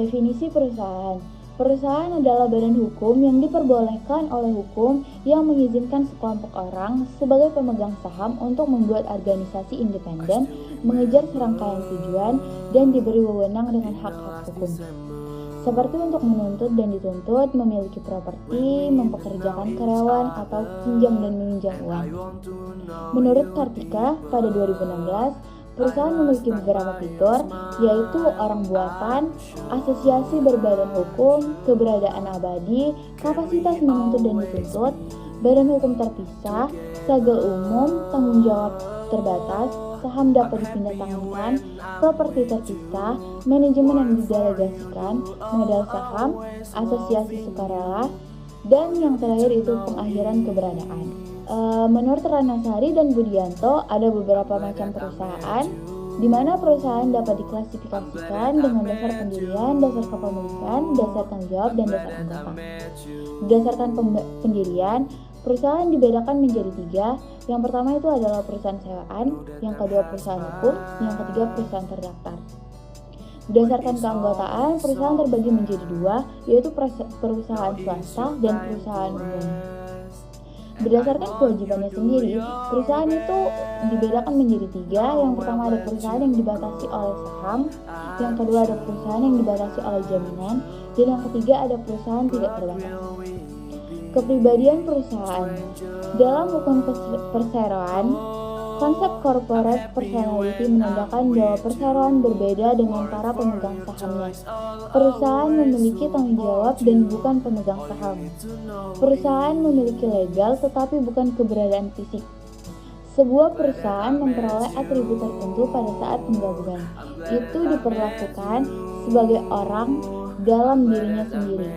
Definisi perusahaan. Perusahaan adalah badan hukum yang diperbolehkan oleh hukum yang mengizinkan sekelompok orang sebagai pemegang saham untuk membuat organisasi independen, mengejar serangkaian tujuan, dan diberi wewenang dengan hak-hak hukum. Seperti untuk menuntut dan dituntut, memiliki properti, mempekerjakan karyawan, atau pinjam dan meminjam uang. Menurut Kartika, pada 2016, perusahaan memiliki beberapa fitur, yaitu orang buatan, asosiasi berbadan hukum, keberadaan abadi, kapasitas menuntut dan dituntut, badan hukum terpisah, segel umum, tanggung jawab terbatas, saham dapat dipindahtangankan, properti terpisah, manajemen yang didelegasikan, modal saham, asosiasi sukarela, dan yang terakhir itu pengakhiran keberadaan. Menurut Ranasari dan Budianto, ada beberapa macam perusahaan, di mana perusahaan dapat diklasifikasikan dengan dasar pendirian, dasar kepemilikan, dasar tanggung jawab, dan dasar anggota. Berdasarkan pendirian, perusahaan dibedakan menjadi 3. Yang pertama itu adalah perusahaan sewaan, yang kedua perusahaan hukum, yang ketiga perusahaan terdaftar. Berdasarkan keanggotaan, perusahaan terbagi menjadi 2, yaitu perusahaan swasta dan perusahaan umum. Berdasarkan kewajibannya sendiri, perusahaan itu dibedakan menjadi 3. Yang pertama ada perusahaan yang dibatasi oleh saham, yang kedua ada perusahaan yang dibatasi oleh jaminan, dan yang ketiga ada perusahaan tidak terbatas. Kepribadian perusahaan. Dalam hukum perseroan, konsep corporate personality menandakan bahwa perseroan berbeda dengan para pemegang sahamnya. Perusahaan memiliki tanggung jawab dan bukan pemegang saham. Perusahaan memiliki legal tetapi bukan keberadaan fisik. Sebuah perusahaan memperoleh atribut tertentu pada saat penggabungan. Itu diperlakukan sebagai orang dalam dirinya sendiri.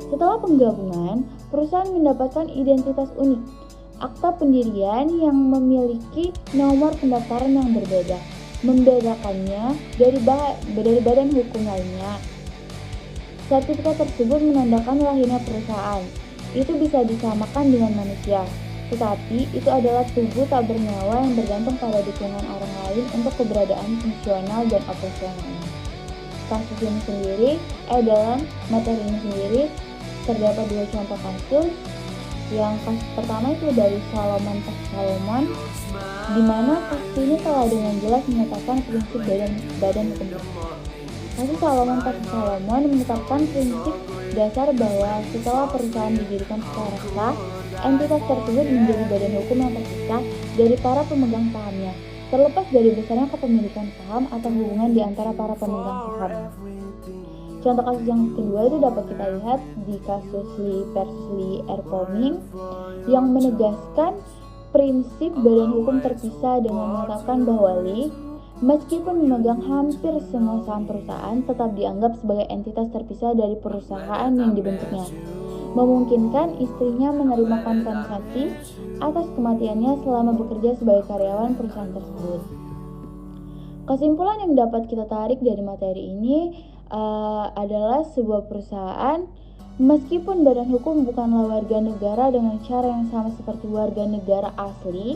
Setelah penggabungan, perusahaan mendapatkan identitas unik, akta pendirian yang memiliki nomor pendaftaran yang berbeda, membedakannya dari badan hukum lainnya. Sertifikat tersebut menandakan lahirnya perusahaan. Itu bisa disamakan dengan manusia, tetapi itu adalah tubuh tak bernyawa yang bergantung pada dukungan orang lain untuk keberadaan fungsional dan operasionalnya. Kasus ini sendiri, dalam materi ini sendiri, terdapat 2 contoh kasus. Yang kasus pertama itu dari Salomon Tax Salomon, di mana kasus ini telah dengan jelas menetapkan prinsip badan hukum. Kasus Salomon Tax Salomon menetapkan prinsip dasar bahwa setelah perusahaan didirikan secara sah, entitas tersebut menjadi badan hukum yang terpisah dari para pemegang sahamnya, terlepas dari besarnya kepemilikan saham atau hubungan di antara para pemegang saham. Contoh kasus yang kedua itu dapat kita lihat di kasus Lee versus Lee Erpoming yang menegaskan prinsip badan hukum terpisah dengan menetapkan bahwa Lee, meskipun memegang hampir semua saham perusahaan, tetap dianggap sebagai entitas terpisah dari perusahaan yang dibentuknya, memungkinkan istrinya menerima kompensasi atas kematiannya selama bekerja sebagai karyawan perusahaan tersebut. Kesimpulan yang dapat kita tarik dari materi ini adalah sebuah perusahaan, meskipun badan hukum bukanlah warga negara dengan cara yang sama seperti warga negara asli,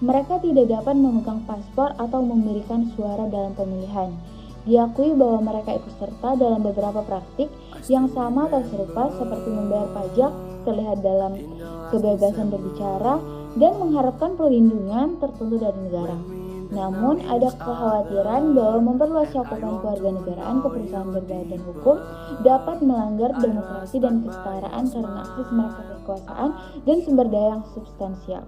mereka tidak dapat memegang paspor atau memberikan suara dalam pemilihan. Diakui bahwa mereka ikut serta dalam beberapa praktik yang sama atau serupa seperti membayar pajak, terlihat dalam kebebasan berbicara, dan mengharapkan perlindungan tertentu dari negara. Namun, ada kekhawatiran bahwa memperluas cakupan kewarganegaraan ke perusahaan berbadan hukum dapat melanggar demokrasi dan kesetaraan karena akses mereka ke kekuasaan dan sumber daya yang substansial.